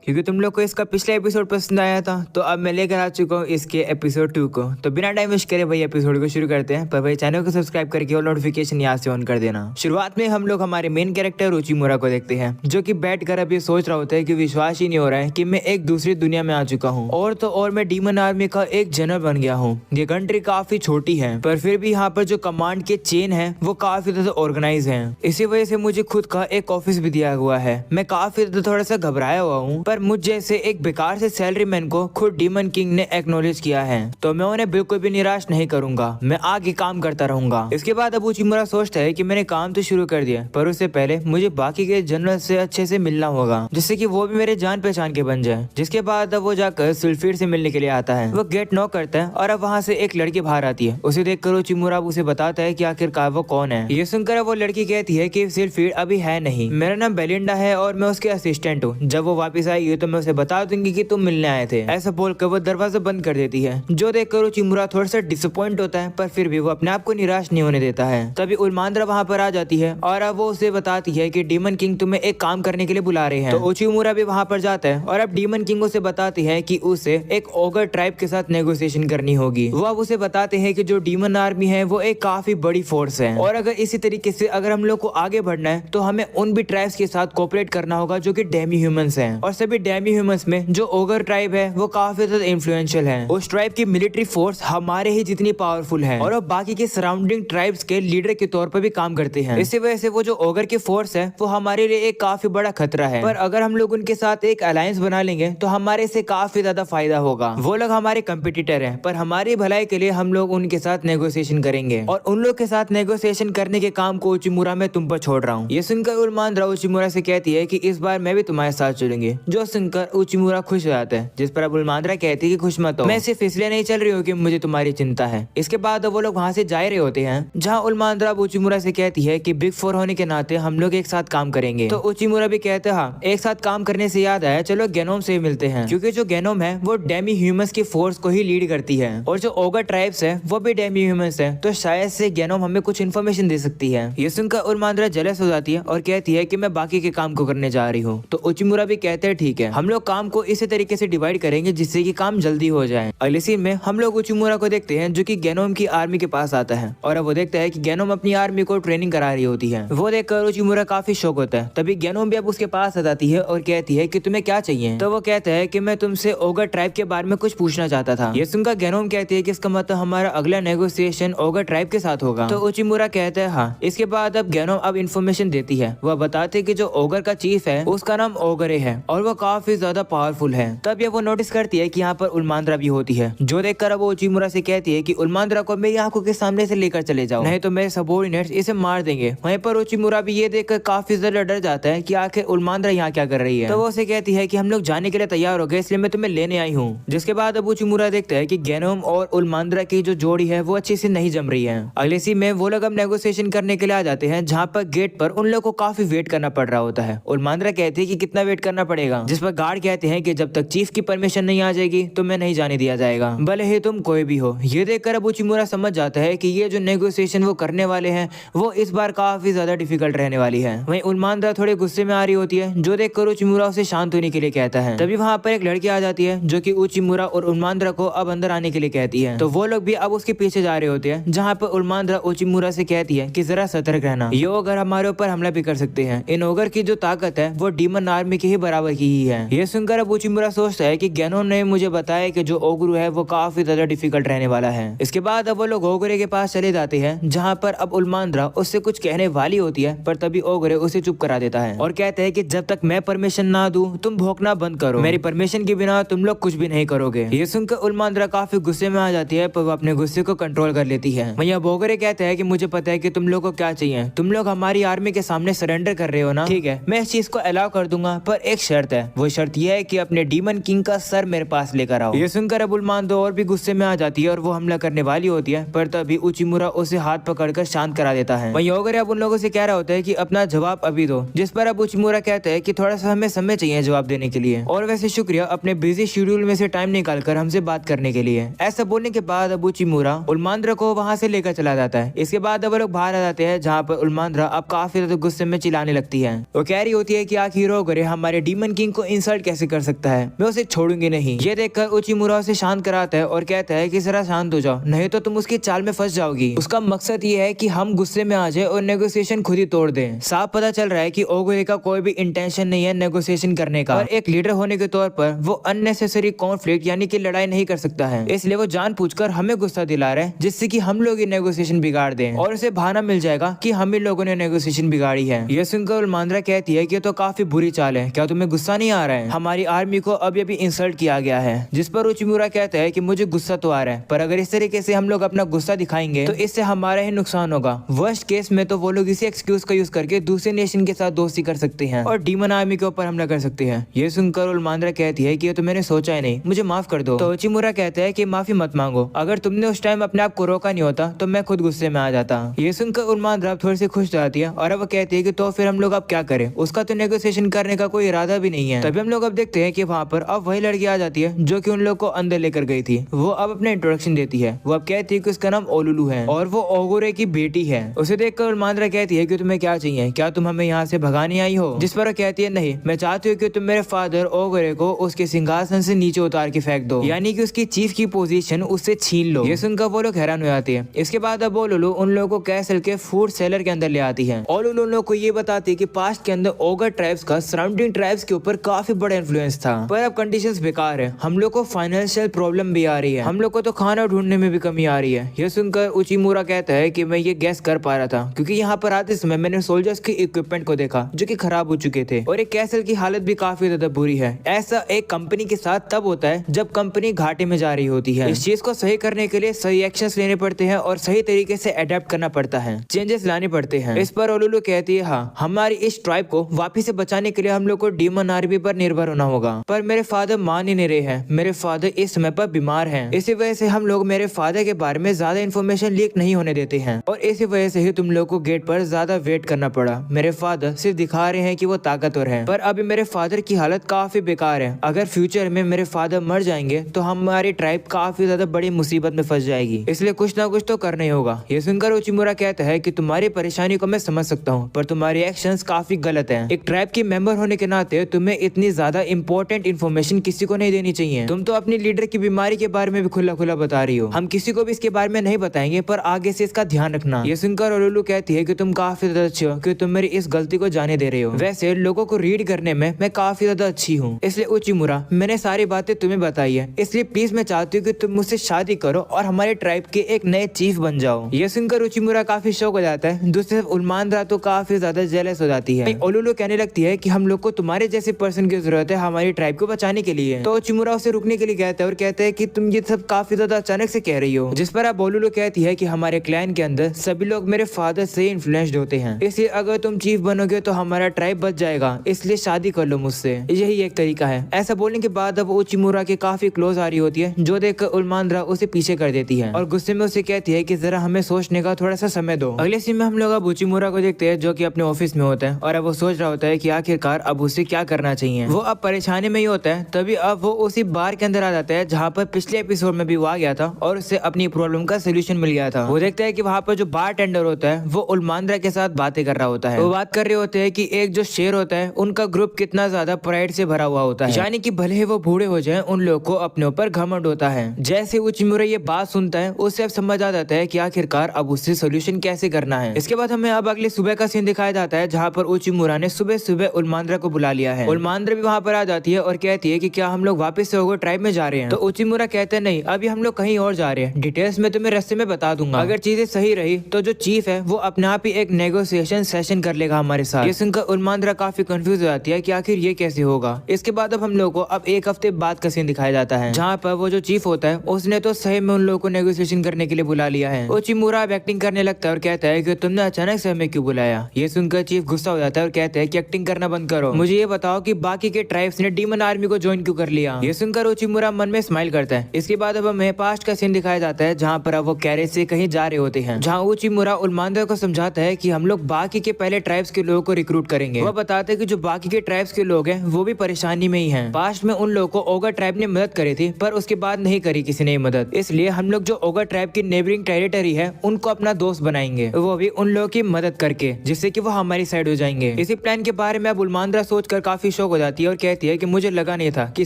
क्योंकि तुम लोग को इसका पिछला एपिसोड पसंद आया था, तो अब मैं लेकर आ चुका हूँ इसके एपिसोड 2 को। तो बिना टाइम वेस्ट करे भाई एपिसोड को शुरू करते हैं। पर भाई चैनल को सब्सक्राइब करके और नोटिफिकेशन यहाँ से ऑन कर देना। शुरुआत में हम लोग हमारे मेन कैरेक्टर उचिमुरा को देखते हैं, जो कि बैठकर अभी सोच रहा होता है कि विश्वास ही नहीं हो रहा है कि मैं एक दूसरी दुनिया में आ चुका हूँ और मैं डीमन आर्मी का एक जनरल बन गया हूँ। ये कंट्री काफी छोटी है, पर फिर भी यहाँ पर जो कमांड के चेन है वो काफी ज्यादा ऑर्गेनाइज है। इसी वजह से मुझे खुद का एक ऑफिस भी दिया हुआ है। मैं काफी थोड़ा सा घबराया हुआ हूँ, पर मुझ जैसे एक बेकार से सैलरी मैन को खुद डीमन किंग ने एक्नॉलेज किया है, तो मैं उन्हें बिल्कुल भी निराश नहीं करूंगा। मैं आगे काम करता रहूंगा। इसके बाद अब उचिमुरा सोचता है कि मैंने काम तो शुरू कर दिया, पर उससे पहले मुझे बाकी के जनरल से अच्छे से मिलना होगा, जिससे कि वो भी मेरे जान पहचान के बन जाए। जिसके बाद अब वो जाकर सुल्फीड से मिलने के लिए आता है। वो गेट नॉक करता है और अब वहाँ से एक लड़की बाहर आती है। उसे देखकर उचिमुरा उसे बताता है कि आखिरकार वो कौन है। ये सुनकर वो लड़की कहती है कि सुल्फीड अभी है नहीं, मेरा नाम बेलिंडा है और मैं उसके असिस्टेंट हूँ। जब वो वापस आएगी तो मैं उसे बता दूंगी कि तुम मिलने आए थे। ऐसा बोलकर वो दरवाजा बंद कर देती है, जो देखकर उचिमुरा थोड़ा सा डिसअपॉइंट होता है, पर फिर भी वो अपने आप को निराश नहीं होने देता है। तभी उल्मांद्रा वहाँ पर आ जाती है और अब वो उसे बताती है कि डीमन किंग तुम्हें एक काम करने के लिए बुला रहे हैं। तो उचिमुरा भी वहाँ पर जाता है और अब डीमन किंग उसे बताती है कि उसे एक ओगर ट्राइब के साथ नेगोशिएशन करनी होगी। वो अब उसे बताते हैं कि जो डीमन आर्मी है वो एक काफी बड़ी फोर्स है, और अगर इसी तरीके से अगर हम लोग को आगे बढ़ना है तो हमें उन भी ट्राइब्स के साथ कोऑपरेट करना होगा जो कि डेमी ह्यूमंस हैं। और सभी डेमी ह्यूमंस में जो ओगर ट्राइब है वो काफी ज्यादा इन्फ्लुएंशियल है। उस ट्राइब की मिलिट्री फोर्स हमारे ही जितनी पावरफुल है, और वो बाकी के सराउंडिंग ट्राइब्स के लीडर के तौर पर भी काम करते हैं। इसी वजह से वो जो ओगर की फोर्स है वो हमारे लिए एक काफी बड़ा खतरा है। पर अगर हम लोग उनके साथ एक अलायंस बना लेंगे तो हमारे से काफी ज्यादा फायदा होगा। वो लोग हमारे कंपिटिटर हैं, पर हमारी भलाई के लिए हम लोग उनके साथ नेगोशिएशन करेंगे, और उन लोग के साथ नेगोशिएशन करने के काम को उचिमुरा मैं तुम पर छोड़ रहा हूँ। ये सुनकर उल्मांद्रा उचिमुरा से कहती है कि इस बार मैं भी तुम्हारे साथ चलूंगी, जो सुनकर उचिमुरा खुश हो जाता है। जिस पर अब उल्मांद्रा कहती है कि खुश मत हो, मैं सिर्फ इसलिए नहीं चल रही हूँ कि मुझे तुम्हारी चिंता है। इसके बाद वो लोग वहाँ से जा रहे होते हैं, जहाँ उल्मांद्रा उचिमुरा से कहती है कि बिग फोर होने के नाते हम लोग एक साथ काम करेंगे। तो उचिमुरा भी कहते हैं हाँ, एक साथ काम करने से याद आया, चलो गेनोम से मिलते हैं, क्योंकि जो गेनोम है वो डेमी ह्यूमंस की फोर्स को ही लीड करती है, और जो ओगर ट्राइब्स है वो भी डेमी ह्यूमंस है, तो शायद से गेनोम हमें कुछ इन्फॉर्मेशन दे सकती है। ये सुनकर उल्मांद्रा जेलस हो जाती है और कहती है कि मैं बाकी के काम को करने जा रही हूँ। तो उचिमुरा भी कहते हैं ठीक है, हम लोग काम को इसी तरीके से डिवाइड करेंगे जिससे कि काम जल्दी हो जाए। अगले सीन में हम लोग उचिमुरा को देखते हैं, जो कि गेनोम की आर्मी के पास आता है, और अब वो देखता है कि गेनोम अपनी आर्मी को ट्रेनिंग करा रही होती है। वो देखकर उचिमुरा काफी शौक होता है। तभी गेनोम भी अब उसके पास आ जाती है और कहती है कि तुम्हें क्या चाहिए। तो वो कहता है कि मैं तुमसे ओगर ट्राइब के बारे में कुछ पूछना चाहता था। ये सुनकर गेनोम कहती है कि इसका मतलब हमारा अगला नेगोशिएशन ओगर ट्राइब के साथ होगा। तो उचिमुरा कहता है हाँ। इसके बाद अब गेनोम अब इन्फॉर्मेशन देती है। वह बताते कि जो ओगर का चीफ है उसका नाम ओगरे है, और वो काफी ज्यादा पावरफुल है। तब ये वो नोटिस करती है कि यहाँ पर उल्मांद्रा भी होती है, जो देखकर अब वो उचिमुरा से कहती है कि उल्मांद्रा को मेरी आंखों के सामने से लेकर चले जाओ, नहीं तो मेरे सबॉर्डिनेट्स इसे मार देंगे। वहीं पर उचिमुरा भी ये देखकर काफी ज्यादा डर जाता है कि आखिर उल्मांद्रा यहाँ क्या कर रही है। तो वो उसे कहती है कि हम लोग जाने के लिए तैयार हो गए, इसलिए मैं तुम्हें लेने आई हूँ। जिसके बाद अब उचिमुरा देखता है कि गेनोम और उल्मांद्रा की जो जोड़ी है वो अच्छे से नहीं जम रही है। अगले सीन में वो लोग अब नेगोशिएशन करने के लिए आ जाते हैं, जहाँ पर गेट पर उन लोग को काफी वेट करना पड़ रहा होता है। उल्मांद्रा कहती है कि कितना वेट करना पड़ेगा, जिस पर गार्ड कहते हैं कि जब तक चीफ की परमिशन नहीं आ जाएगी तो मैं नहीं जाने दिया जाएगा, भले ही तुम कोई भी हो। ये देखकर अब उचिमुरा समझ जाता है कि ये जो नेगोशिएशन वो करने वाले हैं वो इस बार काफी ज्यादा डिफिकल्ट रहने वाली है। वहीं उल्मांद्रा थोड़े गुस्से में आ रही होती है, जो देखकर उचिमुरा उसे शांत होने के लिए कहता है। तभी वहाँ पर एक लड़की आ जाती है, जो कि उचिमुरा और उल्मांद्रा को अब अंदर आने के लिए कहती है। तो वो लोग भी अब उसके पीछे जा रहे होते हैं, जहाँ पर उल्मांद्रा उचिमुरा से कहती है कि जरा सतर्क रहना, ये ओगर हमारे ऊपर हमला भी कर सकते हैं। इन ओगर की जो ताकत है वो डीमन आर्मी के ही बराबर की ही है। ये सुनकर अब उचिमुरा सोचता है कि गेनोम ने मुझे बताया कि जो ओगरू है वो काफी ज्यादा डिफिकल्ट रहने वाला है। इसके बाद अब वो लोग ओगरे के पास चले जाते हैं, जहाँ पर अब उल्मांद्रा उससे कुछ कहने वाली होती है, पर तभी ओगरे उसे चुप करा देता है और कहते हैं कि जब तक मैं परमिशन ना दूं तुम भौंकना बंद करो, मेरी परमिशन के बिना तुम लोग कुछ भी नहीं करोगे। ये सुनकर उल्मांद्रा काफी गुस्से में आ जाती है, पर वो अपने गुस्से को कंट्रोल कर लेती है। वहीं अब ओगरे कहते हैं कि मुझे पता है कि तुम लोग को क्या चाहिए, तुम लोग हमारी आर्मी के सामने सरेंडर कर रहे हो ना, ठीक है मैं इस चीज को अलाउ कर दूंगा, पर एक शर्त है। वो शर्त यह है कि अपने डीमन किंग का सर मेरे पास लेकर आओ। ये सुनकर अब उल्मांद्रा और भी गुस्से में आ जाती है और वो हमला करने वाली होती है, पर तभी उचिमुरा उसे हाथ पकड़कर शांत करा देता है। वहीं ओगरे अब उन लोगों से कह रहा होता है कि अपना जवाब अभी दो, जिस पर अब उचिमुरा कहता है कि थोड़ा सा हमें समय चाहिए जवाब देने के लिए, और वैसे शुक्रिया अपने बिजी शेड्यूल में से टाइम निकालकर हमसे बात करने के लिए। ऐसा बोलने के बाद अब उचिमुरा उल्मांद्रा को वहाँ से लेकर चला जाता है। इसके बाद अब लोग बाहर आ जाते हैं, जहाँ पर उल्मांद्रा अब काफी ज्यादा गुस्से में चिल्लाने लगती है। वो कह रही होती है कि आखिर ओगरे हमारे डीमन किंग को इंसल्ट कैसे कर सकता है, मैं उसे छोड़ूंगी नहीं। ये देखकर उचिमुरा उसे शांत कराता है और कहता है कि जरा शांत हो जाओ, नहीं तो तुम उसकी चाल में फंस जाओगी। उसका मकसद ये है कि हम गुस्से में आ जाए और नेगोशिएशन खुद ही तोड़ दें। साफ पता चल रहा है कि ओगुरे का कोई भी इंटेंशन नहीं है नेगोशिएशन करने का, और एक लीडर होने के तौर पर वो अननेसेसरी कॉन्फ्लिक्ट यानी कि लड़ाई नहीं कर सकता है। इसलिए वो जानबूझकर हमें गुस्सा दिला रहा है जिससे कि हम लोग ये नेगोशिएशन बिगाड़ दें और उसे बहाना मिल जाएगा कि हम ही लोगों ने नेगोशिएशन बिगाड़ी है। ये सुनकर उलमांद्रा कहती है कि तो काफी बुरी चाल है, क्या तुम्हें गुस्सा नहीं आ रहा है? हमारी आर्मी को अभी अभी इंसल्ट किया गया है। जिस पर उचिमुरा कहता है कि मुझे गुस्सा तो आ रहा है, पर अगर इस तरीके से हम लोग अपना गुस्सा दिखाएंगे तो इससे हमारा ही नुकसान होगा। वर्स्ट केस में तो वो लोग इसी एक्सक्यूज का यूज करके दूसरे नेशन के साथ दोस्ती कर सकते हैं और डीमन आर्मी के ऊपर हमला कर सकते हैं। ये सुनकर उलमांद्रा कहती है कि ये तो मैंने सोचा ही नहीं, मुझे माफ कर दो। तो उचिमुरा कहता है कि माफी मत मांगो, अगर तुमने उस टाइम अपने आप को रोका नहीं होता तो मैं खुद गुस्से में आ जाता। ये सुनकर उलमांद्रा थोड़ी सी खुश जाती है और अब वो कहती है कि तो फिर हम लोग अब क्या करें, उसका तो नेगोशिएशन करने का कोई इरादा भी नहीं है। तभी हम लोग अब देखते हैं कि वहाँ पर अब वही लड़की आ जाती है जो कि उन लोग को अंदर लेकर गई थी। वो अब अपने इंट्रोडक्शन देती है। वो अब कहती है कि उसका नाम ओलुलु है और वो ओगुरे की बेटी है। उसे देखकर उलमांद्रा कहती है कि तुम्हें क्या चाहिए, क्या तुम हमें यहाँ से भगाने आई हो? जिस पर वो कहती है नहीं, मैं चाहती हूँ कि तुम मेरे फादर ओगुरे को उसके सिंहासन से नीचे उतार के फेंक दो, यानी कि उसकी चीफ की पोजीशन उससे छीन लो। ये सुनकर वो लोग हैरान हो जाते हैं। इसके बाद अब ओलुलु उन लोगों को कैसल के फूड सेलर के अंदर ले आती है। ओलुलु उन लोगों को ये बताती है कि पास्ट के अंदर ओगर ट्राइब्स का सराउंडिंग ट्राइब्स के ऊपर काफी बड़ा इन्फ्लुएंस था, पर अब कंडीशंस बेकार है, हम लोग को फाइनेंशियल प्रॉब्लम भी आ रही है, हम लोग को तो खाना ढूंढने में भी कमी आ रही है। ये सुनकर उचिमुरा कहता है कि मैं ये गैस कर पा रहा था क्योंकि यहाँ पर आते समय मैंने सोल्जर्स के इक्विपमेंट को देखा जो कि खराब हो चुके थे और एक कैसल की हालत भी काफी ज्यादा बुरी है। ऐसा एक कंपनी के साथ तब होता है जब कंपनी घाटे में जा रही होती है। इस चीज को सही करने के लिए सही एक्शंस लेने पड़ते हैं और सही तरीके से अडेप्ट करना पड़ता है, चेंजेस लाने पड़ते हैं। इस पर ओलुलु कहती है हाँ, हमारी इस ट्राइब को वापिस से बचाने के लिए हम लोग को डीमन आर्मी पर निर्भर होना होगा, पर मेरे फादर मान ही नहीं रहे हैं। मेरे फादर इस समय पर बीमार हैं, इसी वजह से हम लोग मेरे फादर के बारे में ज्यादा इन्फॉर्मेशन लीक नहीं होने देते हैं और इसी वजह से ही तुम लोग को गेट पर ज्यादा वेट करना पड़ा। मेरे फादर सिर्फ दिखा रहे हैं कि वो ताकतवर हैं, पर अभी मेरे फादर की हालत काफी बेकार है। अगर फ्यूचर में मेरे फादर मर जाएंगे तो हमारी ट्राइब काफी ज्यादा बड़ी मुसीबत में फंस जाएगी, इसलिए कुछ ना कुछ तो करना ही होगा। ये सुनकर उचिमुरा कहता है कि तुम्हारी परेशानी को मैं समझ सकता हूँ, पर तुम्हारी एक्शंस काफी गलत हैं। एक ट्राइब के मेंबर होने के नाते तुम्हें इतनी ज्यादा इंपॉर्टेंट इन्फॉर्मेशन किसी को नहीं देनी चाहिए। तुम तो अपनी लीडर की बीमारी के बारे में भी खुला खुला बता रही हो, हम किसी को भी इसके बारे में नहीं बताएंगे, पर आगे से इसका ध्यान रखना। ये सुनकर ओलुलु कहती है कि तुम काफी ज्यादा अच्छे हो कि तुम मेरी इस गलती को जाने दे रहे हो। वैसे लोगों को रीड करने में मैं काफी ज्यादा अच्छी हूँ, इसलिए उचिमुरा मैंने सारी बातें तुम्हें बताई है, इसलिए प्लीज मैं चाहती हूँ कि तुम मुझसे शादी करो और हमारे ट्राइब के एक नए चीफ बन जाओ। ये सुनकर उचिमुरा काफी शौक हो जाता है। दूसरी तरफ उलमांद्रा तो काफी ज्यादा जेलस हो जाती है। ओलुलु कहने लगती है कि हम लोग को तुम्हारे जैसे पर्सन की जरूरत है हमारी ट्राइब को बचाने के लिए। तो उचिमुरा उसे रुकने के लिए कहता है और कहता है कि तुम ये सब काफी ज्यादा अचानक से कह रही हो। जिस पर अब ओलुलु कहती है कि हमारे क्लैन के अंदर सभी लोग मेरे फादर से इन्फ्लुएंस्ड होते हैं, इसलिए अगर तुम चीफ बनोगे तो हमारा ट्राइब बच जाएगा, इसलिए शादी कर लो मुझसे, यही एक तरीका है। ऐसा बोलने के बाद अब उचिमुरा के काफी क्लोज आ रही होती है, जो देखकर उलमांद्रा उसे पीछे कर देती है और गुस्से में उसे कहती है कि जरा हमें सोचने का थोड़ा सा समय दो। अगले सीन में हम लोग अब उचिमुरा को देखते हैं जो कि अपने ऑफिस में होता है और अब वो सोच रहा होता है कि आखिरकार अब उसे क्या करना चाहिए। वो अब परेशानी में ही होता है, तभी अब वो उसी बार के अंदर आ जाता है जहाँ पर पिछले एपिसोड में भी वो आ गया था और उससे अपनी प्रॉब्लम का सोल्यूशन मिल गया था। वो देखता है कि वहाँ पर जो बार टेंडर होता है वो उलमांद्रा के साथ बातें कर रहा होता है। वो बात कर रहे होते हैं कि एक जो शेर होता है उनका ग्रुप कितना ज्यादा प्राइड से भरा हुआ होता है, यानी कि भले ही वो बूढ़े हो जाएं उन लोगों को अपने ऊपर घमंड होता है। जैसे उचिमुरा ये बात सुनता है उससे अब समझ आ जाता है कि आखिरकार अब उससे सोल्यूशन कैसे करना है। इसके बाद हमें अब अगले सुबह का सीन दिखाया जाता है जहाँ पर उचिमुरा ने सुबह सुबह उलमांद्रा को बुला लिया है। उलमांद्रा भी वहाँ पर आ जाती है और कहती है कि क्या हम लोग वापस से ओगो ट्राइब में जा रहे हैं? तो उचिमुरा कहते हैं नहीं, अभी हम लोग कहीं और जा रहे हैं, डिटेल्स में तुम्हें रास्ते में बता दूंगा। अगर चीजें सही रही तो जो चीफ है वो अपने आप ही एक नेगोशिएशन सेशन कर लेगा हमारे साथ। ये सुनकर उलमांद्रा काफी कंफ्यूज हो जाती है कि आखिर ये कैसे होगा। इसके बाद अब हम लोग को अब एक हफ्ते बाद का सीन दिखाया जाता है जहाँ पर वो जो चीफ होता है उसने तो सही में उन लोगों को नेगोशिएशन करने के लिए बुला लिया है। उचिमुरा अब एक्टिंग करने लगता है और कहता है कि तुमने अचानक से हमें क्यों बुलाया। ये सुनकर चीफ गुस्सा हो जाता है और कहता है कि एक्टिंग करना बंद करो, मुझे ये बताओ कि बाकी के ट्राइब्स ने डीमन आर्मी को ज्वाइन क्यों कर लिया। ये सुनकर उचिमुरा मन में स्माइल करता है। इसके बाद अब हमें पास्ट का सीन दिखाया जाता है जहाँ पर अब वो कैरेज से कहीं जा रहे होते हैं, जहाँ उचिमुरा उलमांद्रा को समझाता है कि हम लोग बाकी के पहले ट्राइब्स के लोगों को रिक्रूट करेंगे। वो बताते हैं कि जो बाकी के ट्राइब्स के लोग हैं वो भी परेशानी में ही हैं। पास्ट में उन लोगों को ओगर ट्राइब ने मदद करी थी पर उसके बाद नहीं करी किसी ने मदद, इसलिए हम लोग जो ओगर ट्राइब की नेबरिंग टेरिटरी है उनको अपना दोस्त बनाएंगे, वो भी उन लोगों की मदद करके, जिससे कि वो हमारी साइड हो जाएंगे। इसी प्लान के बारे में अब उलमांद्रा सोचकर काफी शौक हो जाती है और कहती है कि मुझे लगा नहीं था कि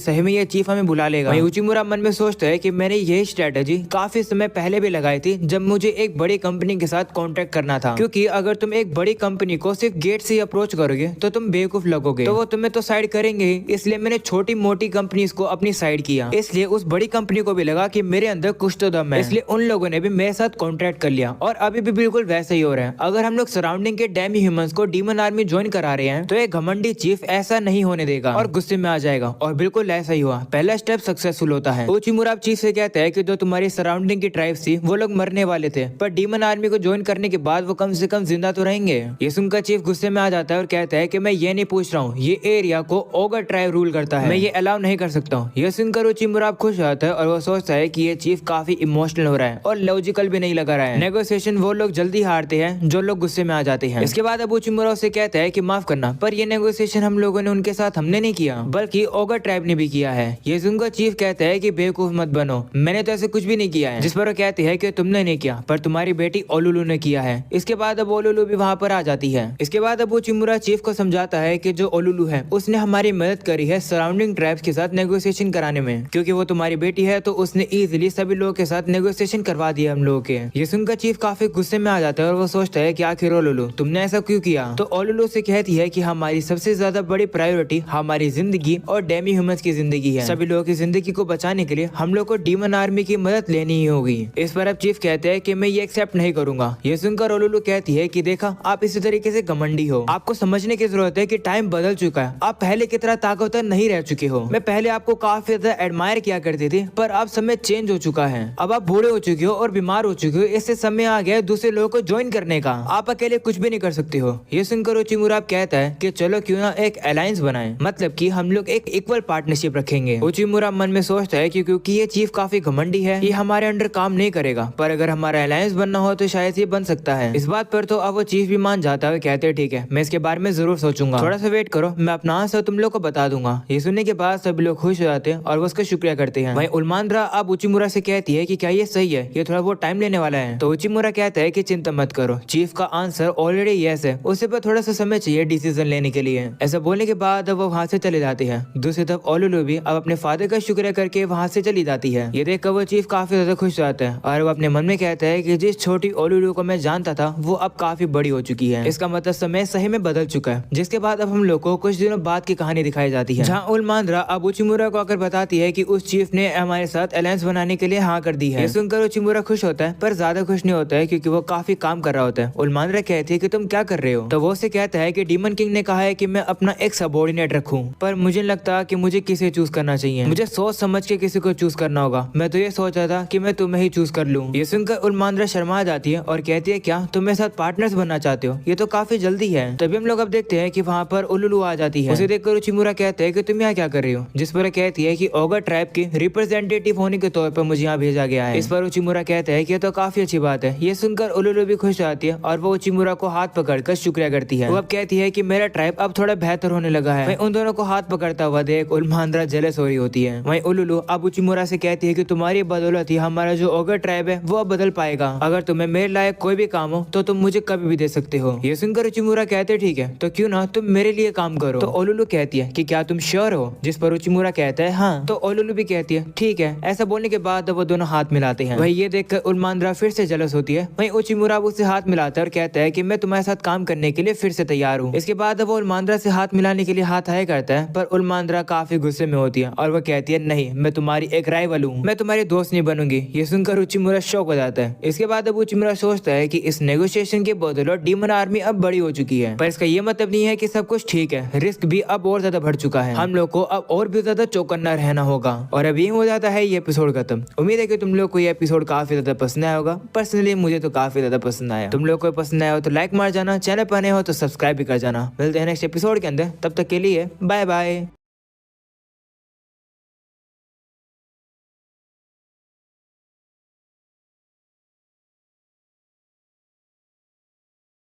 सही में ये चीफ हमें बुला लेगा। वहीं उचिमुरा मन में सोचता है कि मैंने यही स्ट्रेटेजी काफी समय पहले भी लगाई थी जब मुझे एक बड़ी कंपनी के साथ कॉन्टेक्ट करना था, क्योंकि अगर तुम एक बड़ी कंपनी को सिर्फ गेट से ही अप्रोच करोगे तो तुम बेवकूफ लगोगे, तो वो तुम्हें तो साइड करेंगे ही। इसलिए मैंने छोटी मोटी कंपनीज को अपनी साइड किया। इसलिए उस बड़ी कंपनी को भी लगा कि मेरे अंदर कुछ तो दम है, इसलिए उन लोगों ने भी मेरे साथ कॉन्ट्रैक्ट कर लिया। और अभी भी बिल्कुल वैसा ही हो रहा है। अगर हम लोग सराउंडिंग के डेमी ह्यूमंस को डीमन आर्मी ज्वाइन करा रहे हैं तो एक घमंडी चीफ ऐसा नहीं होने देगा और गुस्से में आ जाएगा। और बिल्कुल ऐसा ही हुआ, पहला स्टेप सक्सेसफुल होता है। उचिमुरा चीफ से कहता है कि जो तुम्हारी सराउंडिंग की ट्राइब्स थी वो लोग मरने वाले थे, पर डीमन आर्मी को ज्वाइन करने के बाद वो कम से कम जिंदा तो रहेंगे। ये सुनकर चीफ गुस्से में आ जाता है और कहता है कि मैं ये नहीं पूछ रहा हूँ, ये एरिया को ओगर ट्राइब रूल करता है, मैं ये अलाउ नहीं कर सकता हूँ। ये सुनकर उचिमुरा खुश हो जाता है और वो सोचता है कि ये चीफ काफी इमोशनल हो रहा है और लॉजिकल भी नहीं लगा रहा है। नेगोशिएशन वो लोग जल्दी हारते हैं जो लोग गुस्से में आ जाते हैं। इसके बाद अब उचिमुरा उसे कहता है कि माफ करना, पर ये नेगोशिएशन हम लोगों ने उनके साथ हमने नहीं किया, बल्कि ओगर ट्राइब ने भी किया है। ये सुनकर चीफ कहता है कि बेवकूफ मत बनो, मैंने तो ऐसे कुछ भी नहीं किया है। जिस पर वो कहती है कि तुमने नहीं किया, पर तुम्हारी बेटी ओलुलु ने किया है। इसके बाद अब ओलुलु भी वहाँ पर आ जाती है। इसके बाद अब उचिमुरा चीफ को समझाता है कि जो ओलुलु है उसने हमारी मदद करी है सराउंडिंग ट्राइब्स के साथ नेगोशिएशन कराने में, क्योंकि वो तुम्हारी बेटी है तो उसने इजीली सभी लोगों के साथ नेगोशिएशन करवा दिया हम लोगों के। ये सुनकर चीफ काफी गुस्से में आ जाता है और वो सोचता है कि आखिर ओलुलु तुमने ऐसा क्यों किया। तो ओलुलु से कहती है कि हमारी सबसे ज्यादा बड़ी प्रायोरिटी हमारी जिंदगी और डेमी ह्यूमंस की जिंदगी है। सभी लोगों की जिंदगी को बचाने के लिए हम लोग को डीमन आर्मी की मदद लेनी ही होगी। इस पर अब चीफ कहते हैं कि मैं ये एक्सेप्ट नहीं करूंगा। ये सुनकर ओलुलु कहती है कि देखा, आप इसी तरीके से घमंडी हो, आपको समझने की जरूरत है कि टाइम बदल चुका है, आप पहले की तरह ताकतवर नहीं रह चुके हो। मैं पहले आपको काफी ज्यादा एडमायर किया करती थी, पर अब समय चेंज हो चुका है। अब आप बूढ़े हो चुके हो और बीमार हो चुके हो, इससे समय आ गया दूसरे लोगों को ज्वाइन करने का। आप अकेले कुछ भी नहीं कर सकते हो। ये सुनकर उचिमुरा कहता है कि चलो क्यों ना एक अलायंस बनाएं, मतलब कि हम लोग एक इक्वल पार्टनरशिप रखेंगे। उचिमुरा मन में सोचता है कि क्योंकि ये चीफ काफी घमंडी है, ये हमारे अंडर काम नहीं करेगा, पर अगर हमारा अलायंस बनना हो तो शायद ये बन सकता है। इस बात पर तो अब वो चीफ भी मान जाता है, कहते हैं ठीक है, मैं इसके बारे में जरूर सोचूंगा, थोड़ा सा वेट करो, मैं अपना आंसर तुम लोग को बता दूंगा। ये सुनने के बाद सभी लोग खुश हो जाते हैं और वो उसका शुक्रिया करते हैं। वहीं उल्मांद्रा अब उचिमुरा से कहती है कि क्या ये सही है, ये थोड़ा बहुत टाइम लेने वाला है। तो उचिमुरा कहता है कि चिंता मत करो, चीफ का आंसर ऑलरेडी यस है, उसे पर थोड़ा सा समय चाहिए डिसीजन लेने के लिए। ऐसा बोलने के बाद वो वहाँ से चले जाते हैं। दूसरी तरफ ओलुलु भी अब अपने फादर का शुक्रिया करके वहाँ से चली जाती है। ये देखकर वो चीफ काफी ज्यादा खुश हो जाता है और वो अपने मन में कहता है कि जिस छोटी ओलुलु को मैं जानता था वो अब काफी बड़ी हो चुकी है, इसका मतलब समय सही में बदल चुका है। जिसके बाद अब हम लोग को कुछ दिनों बाद की कहानी दिखाई जाती है, जहाँ उल्मांद्रा अब उचिमुरा को आकर बताती है कि उस चीफ ने हमारे साथ अलायंस बनाने के लिए हाँ कर दी है। ये सुनकर उचिमुरा खुश होता है, पर ज्यादा खुश नहीं होता है क्योंकि वो काफी काम कर रहा होता है। उल्मांद्रा कहती है कि तुम क्या कर रहे हो, तो वो उसे कहता है कि डीमन किंग ने कहा है कि मैं अपना एक सबॉर्डिनेट रखूं, पर मुझे लगता कि मुझे किसे चूज करना चाहिए, मुझे सोच समझ के किसी को चूज करना होगा। मैं तो ये सोचा था कि मैं तुम्हें ही चूज कर लूं। ये सुनकर उल्मांद्रा शर्मा जाती है और कहती है क्या तुम मेरे साथ पार्टनर्स बनना चाहते हो, ये तो काफी जल्दी है। तभी हम लोग अब देखते हैं कि वहाँ पर ओलुलु आ जाती है। उसे देखकर उचिमुरा कहते हैं कि तुम यहाँ क्या कर रही हो, जिस पर कहती है कि ओगर ट्राइब की रिप्रेजेंटेटिव होने के तौर पर मुझे यहाँ भेजा गया है। इस पर उचिमुरा कहता है कि ये तो काफी अच्छी बात है। ये सुनकर ओलुलु भी खुश हो जाती है और वो उचिमुरा को हाथ पकड़कर शुक्रिया करती है। वो अब कहती है कि मेरा ट्राइब अब थोड़ा बेहतर होने लगा है। वहीं उन दोनों को हाथ पकड़ता हुआ देख उल्मांद्रा जेलस हो रही होती है। वहीं ओलुलु अब उचिमुरा से कहती है कि तुम्हारी बदौलत ही हमारा जो ओगर ट्राइब है वो अब बदल पाएगा। अगर तुम्हें मेरे लायक कोई भी काम हो तो तुम मुझे कभी भी दे सकते हो। ये सुनकर उचिमुरा कहते ठीक है, तो क्यों ना तुम मेरे लिए काम करो। तो ओलुलु कहती है कि क्या तुम श्योर हो, जिस पर उचिमुरा कहता है हाँ। तो ओलुलु भी कहती है ठीक है। ऐसा बोलने के बाद वो दोनों हाथ मिलाते हैं। वही ये देखकर उल्मांद्रा फिर से जेलस होती है। वहीं उचिमुरा उससे हाथ मिलाता है और कहता है कि मैं तुम्हारे साथ काम करने के लिए फिर से तैयार हूँ। इसके बाद वो उल्मांद्रा से हाथ मिलाने के लिए हाथ आया करता है, पर उल्मांद्रा काफी गुस्से में होती है और वो कहती है नहीं, मैं तुम्हारी एक राइवल हूँ, मैं तुम्हारी दोस्त नहीं बनूंगी। ये सुनकर उचिमुरा शॉक हो जाता है। इसके बाद अब उचिमुरा सोचता है कि इस नेगोशिएशन के बदौलत डीमन आर्मी अब बड़ी हो चुकी है, पर इसका ये मतलब नहीं है कि सब कुछ ठीक है। रिस्क भी अब और ज्यादा बढ़ चुका है, हम लोग को अब और भी ज्यादा चौकन्ना रहना होगा। और अब ये हो जाता है ये एपिसोड खत्म। उम्मीद है कि तुम लोग को ये एपिसोड काफी ज्यादा पसंद आया होगा। पर्सनली मुझे तो काफी ज्यादा पसंद आया। तुम लोग को पसंद आया हो तो लाइक मार जाना, चैनल पर नए हो तो सब्सक्राइब भी कर जाना। मिलते हैं नेक्स्ट एपिसोड के अंदर, तब तक के लिए बाय बाय।